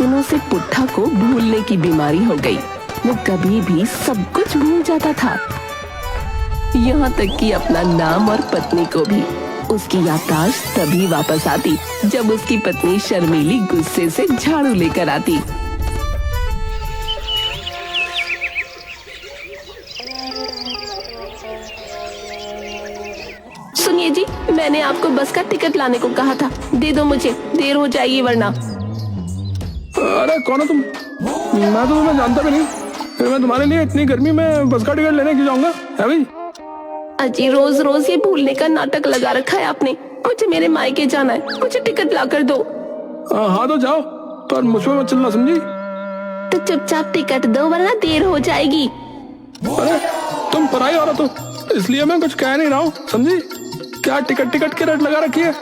दिनों से पुट्ठा को भूलने की बीमारी हो गई। वो कभी भी सब कुछ भूल जाता था, यहाँ तक कि अपना नाम और पत्नी को भी। उसकी याददाश्त तभी वापस आती जब उसकी पत्नी शर्मीली गुस्से से झाड़ू लेकर आती। सुनिए जी, मैंने आपको बस का टिकट लाने को कहा था, दे दो मुझे, देर हो जाएगी वरना। अरे कौन हो तुम? मैं तो तुम्हें जानता भी नहीं, फिर मैं तुम्हारे लिए इतनी गर्मी में बस का टिकट लेने क्यों जाऊंगा? है भाई? अजी रोज रोज ये भूलने का नाटक लगा रखा है आपने। मुझे मेरे मायके जाना है, मुझे टिकट ला कर दो। हाँ तो जाओ, पर मुझ पर मत चलना, समझी? तो चुपचाप टिकट दो वरना देर हो जाएगी। अरे तुम पराई औरत हो, इसलिए मैं कुछ कह नहीं रहा हूँ, समझी? क्या टिकट की रट लगा रखी है?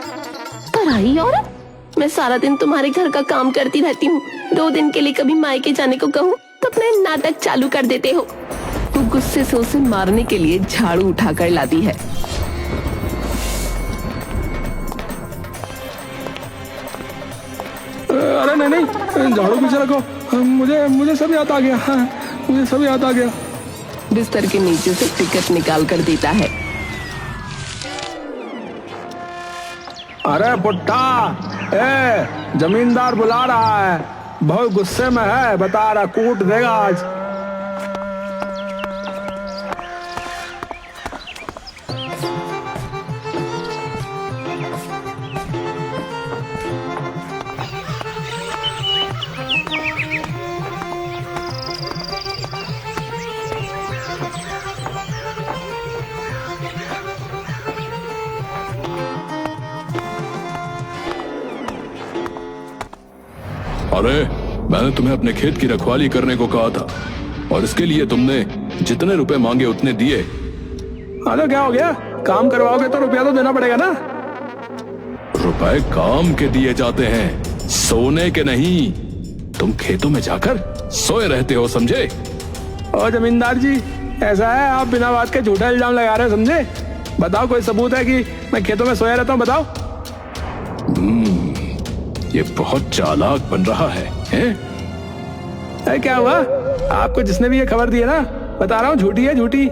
पराई औरत? मैं सारा दिन तुम्हारे घर का काम करती रहती हूँ, 2 दिन के लिए कभी मायके जाने को कहूँ तो अपना नाटक चालू कर देते हो। वो गुस्से से उसे मारने के लिए झाड़ू उठाकर लाती है। अरे नहीं, झाड़ू पीछे रखो, मुझे सब याद आ गया। हाँ, मुझे सब याद आ गया। बिस्तर के नीचे से टिकट निकाल कर देता है। अरे पुट्ठा, जमींदार बुला रहा है, बहुत गुस्से में है, बता रहा कूट देगा आज। अरे मैंने तुम्हें अपने खेत की रखवाली करने को कहा था और इसके लिए तुमने जितने रुपए मांगे उतने दिए। अरे क्या हो गया? काम करवाओगे तो रुपया तो देना पड़ेगा ना। रुपए काम के दिए जाते हैं, सोने के नहीं। तुम खेतों में जाकर सोए रहते हो, समझे? और जमींदार जी, ऐसा है आप बिना बात के झूठा इल्जाम लगा रहे हो, समझे? बताओ कोई सबूत है कि मैं खेतों में सोया रहता हूँ, बताओ। ये बहुत चालाक बन रहा है, हैं? क्या हुआ? आपको जिसने भी ये खबर दी है ना, बता रहा हूँ झूठी है, झूठी।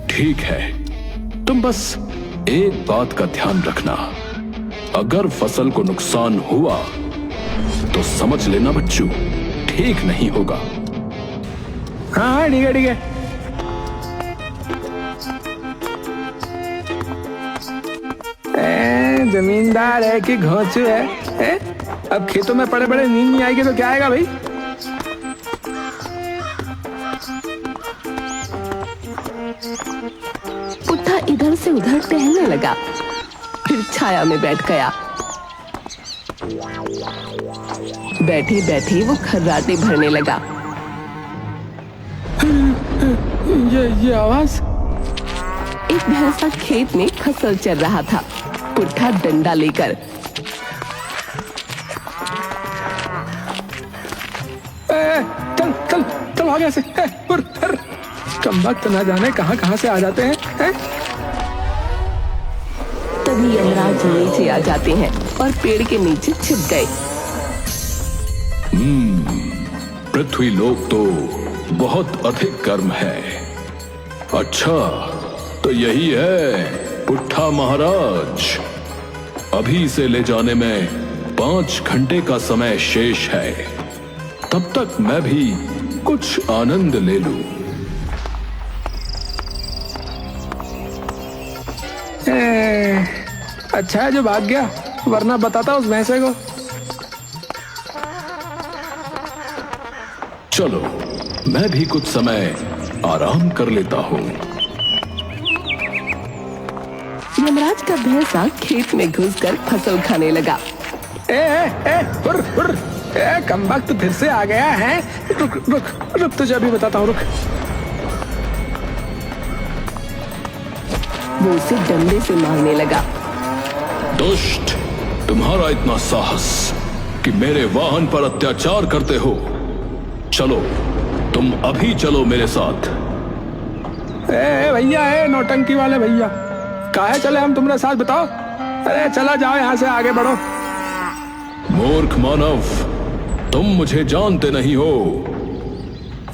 ठीक है, तुम बस एक बात का ध्यान रखना, अगर फसल को नुकसान हुआ तो समझ लेना बच्चू, ठीक नहीं होगा। हाँ ठीक है, ठीक है। जमींदार है कि घोंचू है? अब खेतों में पड़े पड़े नींद नहीं आएगी तो क्या आएगा भाई? पुट्ठा इधर से उधर टहलने लगा, फिर छाया में बैठ गया। बैठे बैठे वो खर्राटे भरने लगा। ये आवाज? एक भैंसा खेत में फसल चल रहा था। पुट्ठा डंडा लेकर चल चल चल आगे से। कम वक्त ना जाने कहां से आ जाते हैं। तभी यमराज नीचे आ जाते हैं और पेड़ के नीचे छिप गए। पृथ्वी लोक तो बहुत अधिक गर्म है। अच्छा, तो यही है पुट्ठा महाराज। अभी इसे ले जाने में 5 घंटे का समय शेष है, तब तक मैं भी कुछ आनंद ले लूं। अच्छा है जो भाग गया, वरना बताता उस भैंसे को। चलो, मैं भी कुछ समय आराम कर लेता हूँ। यमराज का भैंसा खेत में घुसकर फसल खाने लगा। कम वक्त फिर से आ गया है। रुक तुझे अभी बताता हूँ, रुक। वो उसे डंडे से मारने लगा। दुष्ट, तुम्हारा इतना साहस कि मेरे वाहन पर अत्याचार करते हो। चलो, तुम अभी चलो मेरे साथ। भैया, नौटंकी वाले भैया, काहे चले हम तुम्हारे साथ, बताओ। अरे चला जाओ, यहाँ से आगे बढ़ो। मूर्ख मानव, तुम मुझे जानते नहीं हो।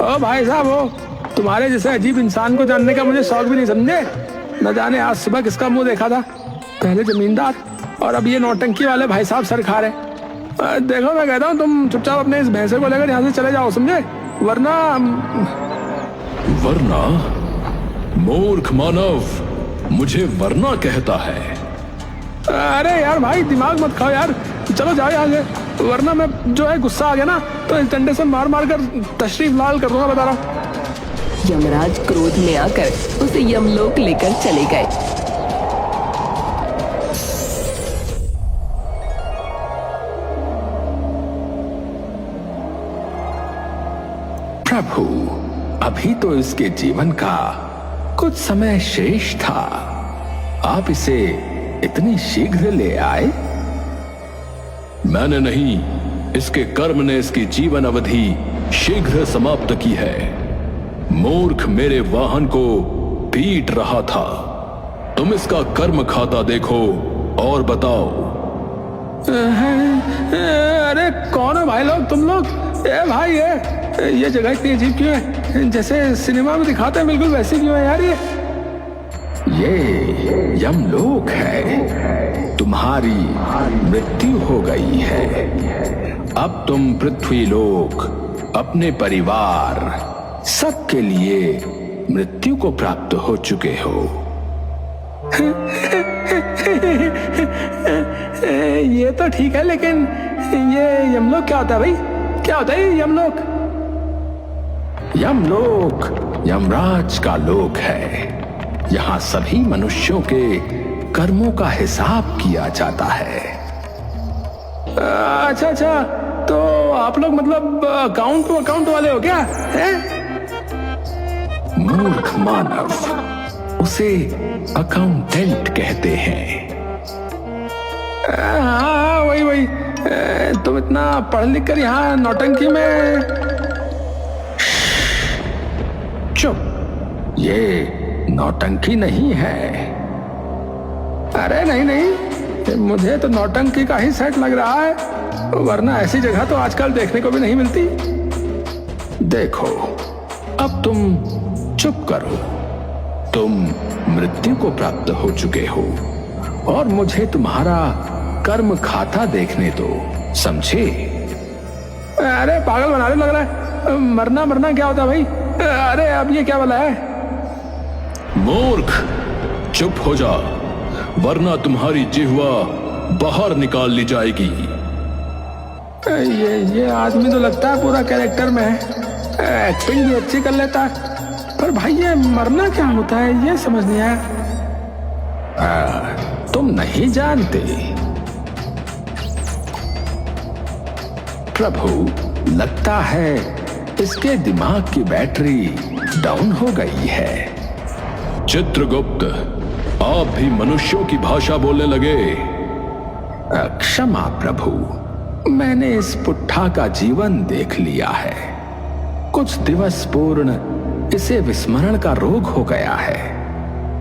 ओ भाई साहब, हो तुम्हारे जैसे अजीब इंसान को जानने का मुझे शौक भी नहीं, समझे। न जाने आज सुबह किसका मुंह देखा था, पहले जमींदार और अब ये नौटंकी वाले भाई साहब सर खा रहे। देखो मैं कहता हूँ तुम चुपचाप अपने इस भैंसे को लेकर यहाँ से चले जाओ, समझे, वरना मूर्ख मानव मुझे वरना कहता है। अरे यार भाई दिमाग मत खाओ यार, चलो जाओ यहाँ से, वरना मैं जो है गुस्सा आ गया ना तो इस डंडे से मार मार कर तशरीफ लाल कर दूंगा, बता रहा हूँ। यमराज क्रोध में आकर उसे यमलोक लेकर चले गए। प्रभु, अभी तो इसके जीवन का कुछ समय शेष था, आप इसे इतनी शीघ्र ले आए। मैंने नहीं, इसके कर्म ने इसकी जीवन अवधि शीघ्र समाप्त की है। मूर्ख मेरे वाहन को पीट रहा था। तुम इसका कर्म खाता देखो और बताओ। अरे कौन है भाई लोग, तुम लोग? ए भाई ये जगह इतनी अजीब क्यों है, जैसे सिनेमा में दिखाते हैं बिल्कुल वैसी क्यों है यार? ये यमलोक है, तुम्हारी मृत्यु हो गई है। अब तुम पृथ्वी लोक अपने परिवार सबके लिए मृत्यु को प्राप्त हो चुके हो। ये तो ठीक है, लेकिन ये यमलोक क्या होता है भाई? क्या होता है ये यमलोक? यमलोक यमराज का लोक है। यहाँ सभी मनुष्यों के कर्मों का हिसाब किया जाता है। अच्छा अच्छा, तो आप लोग मतलब अकाउंट वाले हो क्या है? मूर्ख मानव, उसे अकाउंटेंट कहते हैं। हाँ वही। तुम इतना पढ़ लिख कर यहाँ नौटंकी में। चुप, ये नौटंकी नहीं है। अरे नहीं, मुझे तो नौटंकी का ही सेट लग रहा है, वरना ऐसी जगह तो आजकल देखने को भी नहीं मिलती। देखो, अब तुम चुप करो। तुम मृत्यु को प्राप्त हो चुके हो और मुझे तुम्हारा कर्म खाता देखने दो, समझे? अरे पागल बनाने लग रहा है। मरना क्या होता है भाई? अरे अब ये क्या वाला है? मूर्ख, चुप हो जा, वरना तुम्हारी जिह्वा बाहर निकाल ली जाएगी। ये आदमी तो लगता है पूरा कैरेक्टर में है, एक्टिंग भी अच्छी कर लेता है, पर भाई ये मरना क्या होता है ये समझ नहीं आया। तुम नहीं जानते? प्रभु, लगता है इसके दिमाग की बैटरी डाउन हो गई है। चित्रगुप्त, आप भी मनुष्यों की भाषा बोलने लगे। क्षमा प्रभु, मैंने इस पुट्ठा का जीवन देख लिया है। कुछ दिवस पूर्ण इसे विस्मरण का रोग हो गया है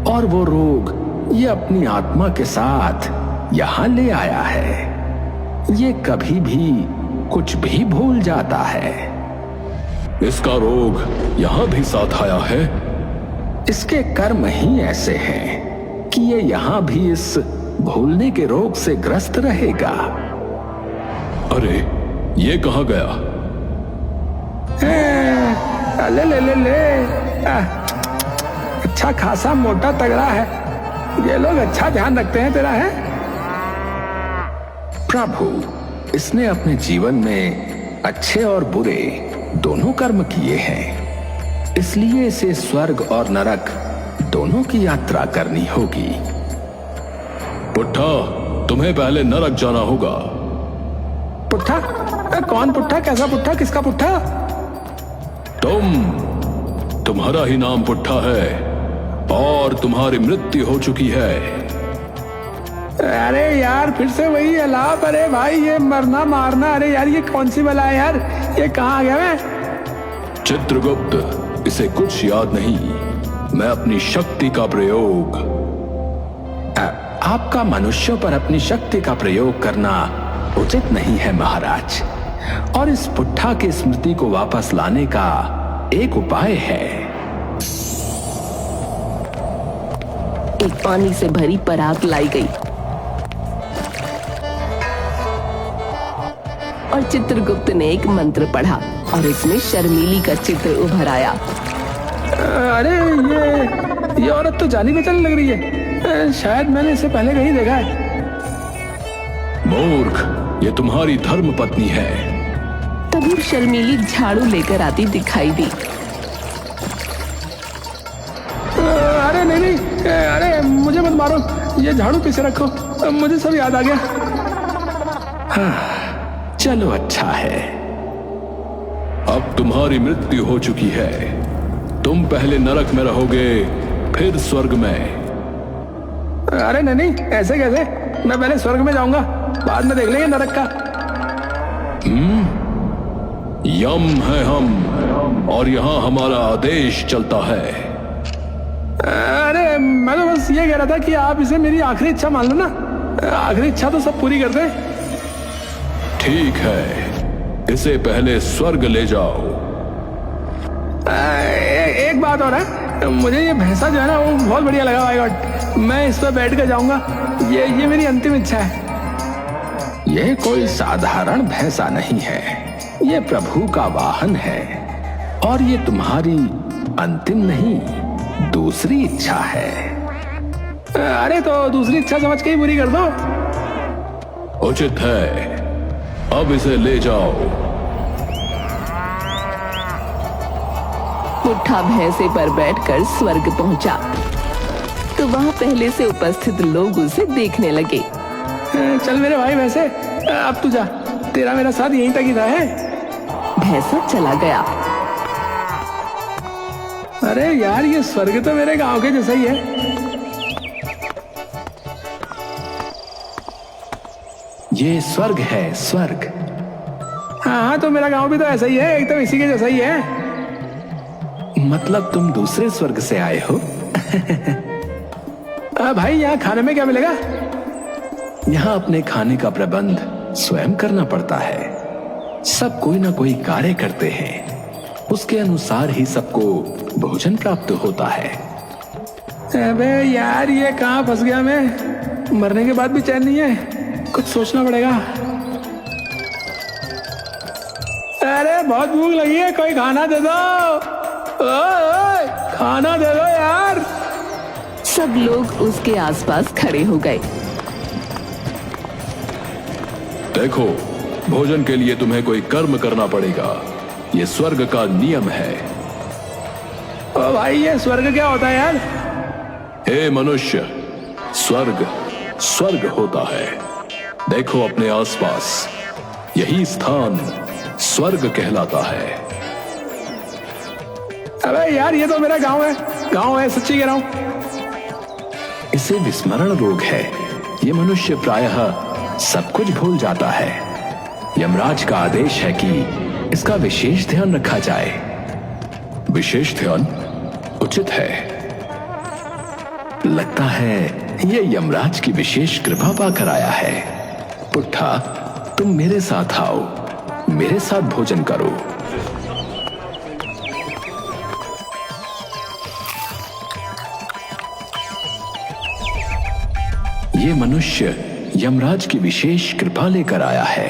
और वो रोग ये अपनी आत्मा के साथ यहां ले आया है। ये कभी भी कुछ भी भूल जाता है। इसका रोग यहां भी साथ आया है। इसके कर्म ही ऐसे हैं कि ये यहां भी इस भूलने के रोग से ग्रस्त रहेगा। अरे ये कहां गया? ले अच्छा खासा मोटा तगड़ा है, ये लोग अच्छा ध्यान रखते हैं तेरा, है? प्रभु, इसने अपने जीवन में अच्छे और बुरे दोनों कर्म किए हैं, इसलिए इसे स्वर्ग और नरक दोनों की यात्रा करनी होगी। पुट्ठा, तुम्हें पहले नरक जाना होगा। पुट्ठा? कौन पुट्ठा? कैसा पुट्ठा? किसका पुट्ठा? तुम्हारा ही नाम पुट्ठा है और तुम्हारी मृत्यु हो चुकी है। अरे यार फिर से वही अलाप। अरे भाई ये मरना मारना, अरे यार ये कौन सी बला है यार, ये कहाँ आ गया मैं? चित्रगुप्त, इसे कुछ याद नहीं। मैं अपनी शक्ति का प्रयोग आपका मनुष्यों पर अपनी शक्ति का प्रयोग करना उचित नहीं है महाराज। और इस पुट्ठा की स्मृति को वापस लाने का एक उपाय है। एक पानी से भरी परात लाई गई और चित्रगुप्त ने एक मंत्र पढ़ा और इसमें शर्मीली का चित्र उभर आया। अरे ये औरत तो जानी पहचानी लग रही है। शायद मैंने इसे पहले कहीं देखा है। मूर्ख, ये तुम्हारी धर्म पत्नी है। तभी शर्मीली झाड़ू लेकर आती दिखाई दी। अरे नहीं, अरे मुझे मत मारो, ये झाड़ू पीछे रखो, मुझे सब याद आ गया। हाँ, चलो अच्छा है। अब तुम्हारी मृत्यु हो चुकी है। तुम पहले नरक में रहोगे, फिर स्वर्ग में। अरे नहीं, ऐसे कैसे? मैं पहले स्वर्ग में जाऊंगा, बाद में देख लेंगे नरक का। यम है हम, और यहाँ हमारा आदेश चलता है। अरे मैं तो बस ये कह रहा था कि आप इसे मेरी आखिरी इच्छा मान लो ना। आखिरी इच्छा तो सब पूरी कर दे। ठीक है, इसे पहले स्वर्ग ले जाओ। एक बात और है, मुझे ये भैंसा जो है ना वो बहुत बढ़िया लगा। माय गॉड, मैं इस पर बैठ कर जाऊंगा। ये मेरी अंतिम इच्छा है। यह कोई साधारण भैंसा नहीं है, ये प्रभु का वाहन है। और ये तुम्हारी अंतिम नहीं, दूसरी इच्छा है। अरे तो दूसरी इच्छा समझ के ही पूरी कर दो। उचित है, अब इसे ले जाओ। पुट्ठा भैंसे पर बैठकर स्वर्ग पहुंचा तो वहां पहले से उपस्थित लोग उसे देखने लगे। चल मेरे भाई वैसे, अब तू जा, तेरा मेरा साथ यहीं तक ही था है। भैंसा चला गया। अरे यार, ये स्वर्ग तो मेरे गांव के जैसा ही है। ये स्वर्ग है, स्वर्ग। हाँ, तो मेरा गांव भी तो ऐसा ही है, एकदम इसी के जैसा ही है। मतलब तुम दूसरे स्वर्ग से आए हो? भाई यहाँ खाने में क्या मिलेगा? यहाँ अपने खाने का प्रबंध स्वयं करना पड़ता है। सब कोई ना कोई कार्य करते हैं, उसके अनुसार ही सबको भोजन प्राप्त होता है। अबे यार, ये कहाँ फंस गया मैं? मरने के बाद भी चैन नहीं है, कुछ सोचना पड़ेगा। अरे बहुत भूख लगी है, कोई खाना दे दो। ओए, खाना दे दो यार। सब लोग उसके आसपास खड़े हो गए। देखो, भोजन के लिए तुम्हें कोई कर्म करना पड़ेगा, ये स्वर्ग का नियम है। ओ भाई, ये स्वर्ग क्या होता है यार? हे मनुष्य, स्वर्ग स्वर्ग होता है। देखो अपने आसपास, यही स्थान स्वर्ग कहलाता है। अबे यार, ये तो मेरा गांव है, सच्ची कह रहा हूं। इसे विस्मरण रोग है। ये मनुष्य प्रायः सब कुछ भूल जाता है। यमराज का आदेश है कि इसका विशेष ध्यान रखा जाए। विशेष ध्यान उचित है। लगता है ये यमराज की विशेष कृपा पाकर आया है। पुट्ठा, तुम मेरे साथ आओ, मेरे साथ भोजन करो। ये मनुष्य यमराज की विशेष कृपा लेकर आया है।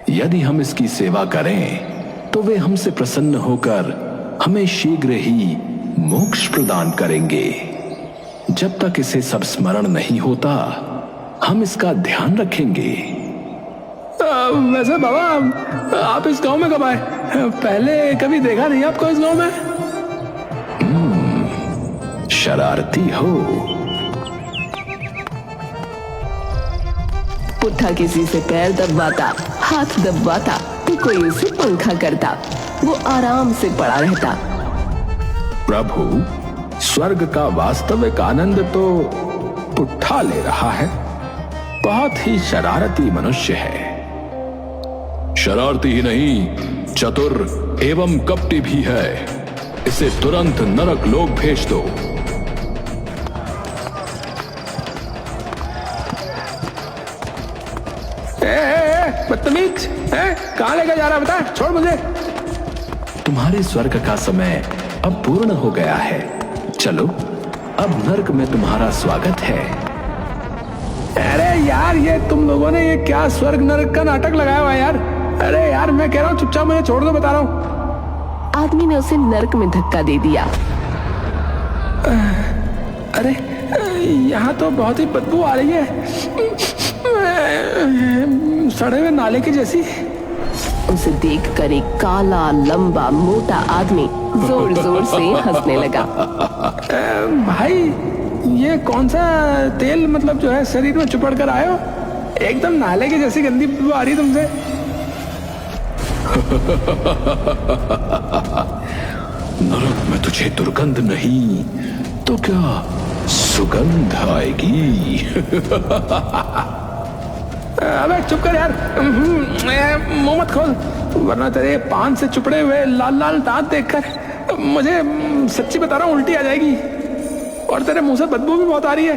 यदि हम इसकी सेवा करें तो वे हमसे प्रसन्न होकर हमें शीघ्र ही मोक्ष प्रदान करेंगे। जब तक इसे सब स्मरण नहीं होता, हम इसका ध्यान रखेंगे। वैसे बाबा, आप इस गांव में कब आए? पहले कभी देखा नहीं आपको इस गांव में। शरारती हो। पुट्ठा किसी से पैर दबवाता, हाथ दबवाता तो कोई उसे पंखा करता। वो आराम से पड़ा रहता। प्रभु, स्वर्ग का वास्तविक आनंद तो पुट्ठा ले रहा है। बहुत ही शरारती मनुष्य है। शरारती ही नहीं, चतुर एवं कपटी भी है। इसे तुरंत नरक लोक भेज दो। बदतमीज है, कहाँ लेकर जा रहा है बता, छोड़ मुझे। तुम्हारे स्वर्ग का समय अब पूर्ण हो गया है, चलो अब नर्क में तुम्हारा स्वागत है। अरे यार, ये तुम लोगों ने ये क्या स्वर्ग नरक का नाटक लगाया हुआ है यार। अरे यार मैं कह रहा हूँ चुपचाप मुझे छोड़ दो, बता रहा हूँ। आदमी ने उसे नरक में धक्का दे दिया। अरे यहाँ तो बहुत ही बदबू आ रही है, सड़े हुए नाले की जैसी। उसे देखकर एक काला लंबा मोटा आदमी जोर जोर से हंसने लगा। भाई ये कौन सा तेल मतलब जो है शरीर में चुपड़ कर आए हो, एकदम नाले की जैसी गंदी बदबू आ रही है तुमसे। नरक में तुझे दुर्गंध नहीं तो क्या सुगंध आएगी। अबे चुप कर यार, मुंह मत खोल, वरना तेरे पान से चुपड़े हुए लाल लाल दांत देखकर मुझे सच्ची बता रहा हूँ उल्टी आ जाएगी, और तेरे मुंह से बदबू भी बहुत आ रही है।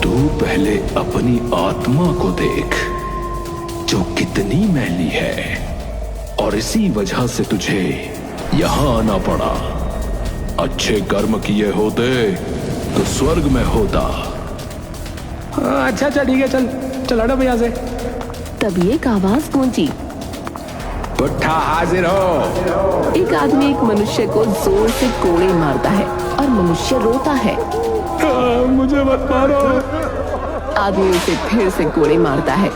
तू पहले अपनी आत्मा को देख जो कितनी मैली है, और इसी वजह से तुझे यहां आना पड़ा। अच्छे कर्म किए होते तो स्वर्ग में होता। अच्छा ठीक है, चल चल हटो भैया से। तभी एक आवाज गूंजी, पुट्ठा हाजिर हो। एक आदमी एक मनुष्य को जोर से कोड़े मारता है और मनुष्य रोता है। मुझे मत मारो। आदमी उसे फिर से कोड़े मारता है।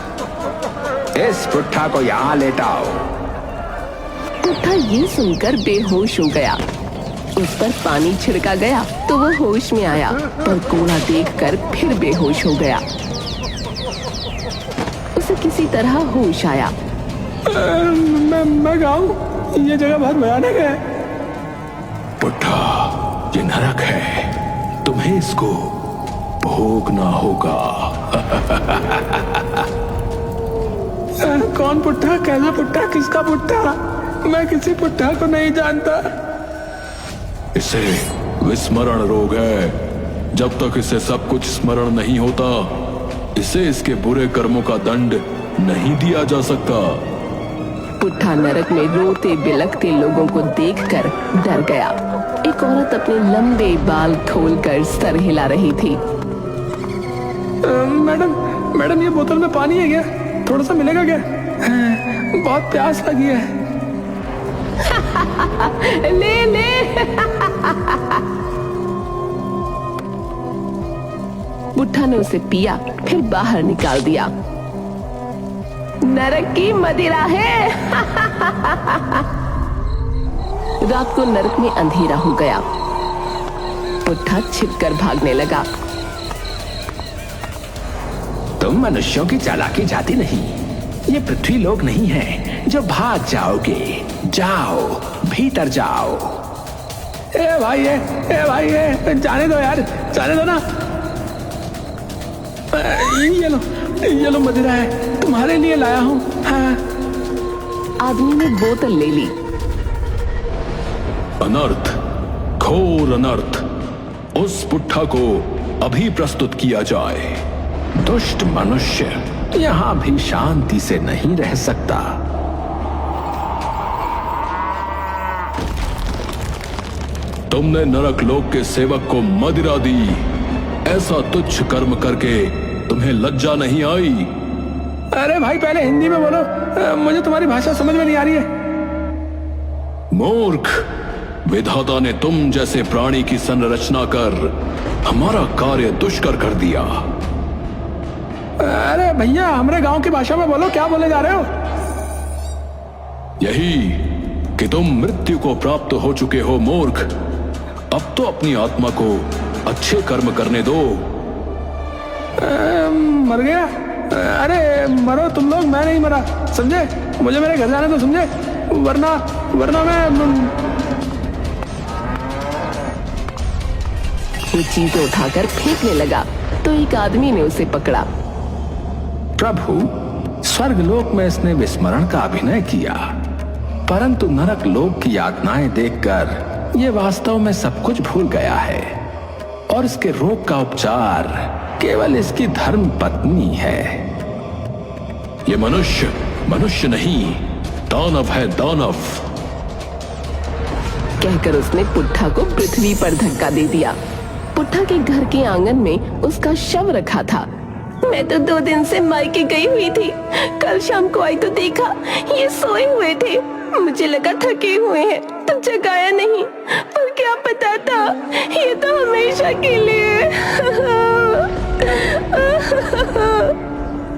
इस पुट्ठा को यहाँ लेटाओ। पुट्ठा ये सुनकर बेहोश हो गया। उस पर पानी छिड़का गया तो वो होश में आया, पर कोड़ा देखकर फिर बेहोश हो गया। उसे किसी तरह होश आया। मैं गाऊं, ये जगह बहुत भयानक है। पुट्ठा, ये नरक है, तुम्हें इसको भोगना होगा। कौन पुट्ठा, कैसा पुट्ठा, किसका पुट्ठा? मैं किसी पुट्ठा को नहीं जानता। इसे विस्मरण रोग है। जब तक इसे सब कुछ स्मरण नहीं होता, इसे इसके बुरे कर्मों का दंड नहीं दिया जा सकता। पुट्ठा नरक में रोते बिलखते लोगों को देखकर डर गया। एक औरत अपने लंबे बाल खोलकर सर हिला रही थी। मैडम ये बोतल में पानी है क्या? थोड़ा सा मिलेगा क्या? बहुत प्यास लगी है। ले ले। पुट्ठा ने उसे पिया, फिर बाहर निकाल दिया। नरक की मदिरा है। रात को नरक में अंधेरा हो गया। पुट्ठा छिपकर भागने लगा। तुम मनुष्यों की चालाकी जाती नहीं। ये पृथ्वी लोक नहीं है जो भाग जाओगे। जाओ, भीतर जाओ। ए भाई जाने दो यार, जाने दो ना। ये लो मदिरा है, तुम्हारे लिए लाया हूँ। हाँ। आदमी ने बोतल ले ली। अनर्थ, घोर अनर्थ, उस पुट्ठा को अभी प्रस्तुत किया जाए। दुष्ट मनुष्य यहाँ भी शांति से नहीं रह सकता। तुमने नरक लोक के सेवक को मदिरा दी। ऐसा तुच्छ कर्म करके तुम्हें लज्जा नहीं आई? अरे भाई पहले हिंदी में बोलो, मुझे तुम्हारी भाषा समझ में नहीं आ रही है। मूर्ख, विधाता ने तुम जैसे प्राणी की संरचना कर हमारा कार्य दुष्कर कर दिया। अरे भैया हमारे गांव की भाषा में बोलो, क्या बोले जा रहे हो? यही कि तुम मृत्यु को प्राप्त हो चुके हो मूर्ख। अब तो अपनी आत्मा को अच्छे कर्म करने दो। मर गया? अरे मरो तुम लोग, मैं नहीं मरा, समझे? मुझे मेरे घर जाने दो, समझे? वरना मैं। वो चीजें उठाकर फेंकने लगा तो एक आदमी ने उसे पकड़ा। प्रभु, स्वर्गलोक में इसने विस्मरण का अभिनय किया, परंतु नरक लोक की यातनाएं देखकर ये वास्तव में सब कुछ भूल गया है, और इसके रोग का उपचार केवल इसकी धर्म पत्नी है। ये मनुष्य मनुष्य नहीं, दानव है, दानव। कहकर उसने पुट्ठा को पृथ्वी पर धक्का दे दिया। पुट्ठा के घर के आंगन में उसका शव रखा था। मैं तो 2 दिन से मायके गई हुई थी। कल शाम को आई तो देखा ये सोए हुए थे। मुझे लगा थके हुए हैं तो जगाया नहीं, पर क्या पता था ये तो हमेशा के लिए।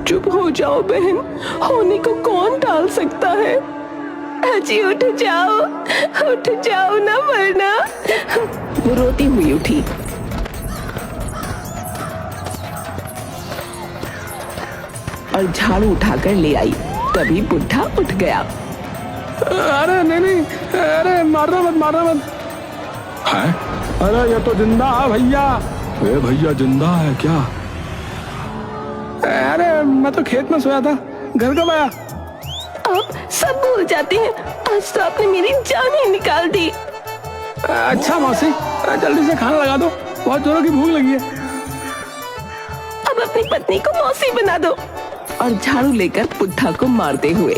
चुप हो जाओ बहन, होने को कौन टाल सकता है। अजी उठ जाओ ना, वरना। वो रोती हुई उठी। और झाड़ू उठाकर ले आई। तभी बुढ़ा उठ गया। अरे नहीं, अरे मारना मत। है? अरे ये तो जिंदा है भैया। ए भैया, जिंदा है क्या? अरे मैं तो खेत में सोया था, घर कब आया? आप सब भूल जाते हैं, आज तो आपने मेरी जान ही निकाल दी। अच्छा मौसी, जल्दी से खाना लगा दो, बहुत जोरों की भूख लगी है। अब अपनी पत्नी को मौसी बना दो। और झाड़ू लेकर पुट्ठा को मारते हुए।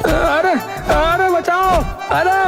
अरे बचाओ, अरे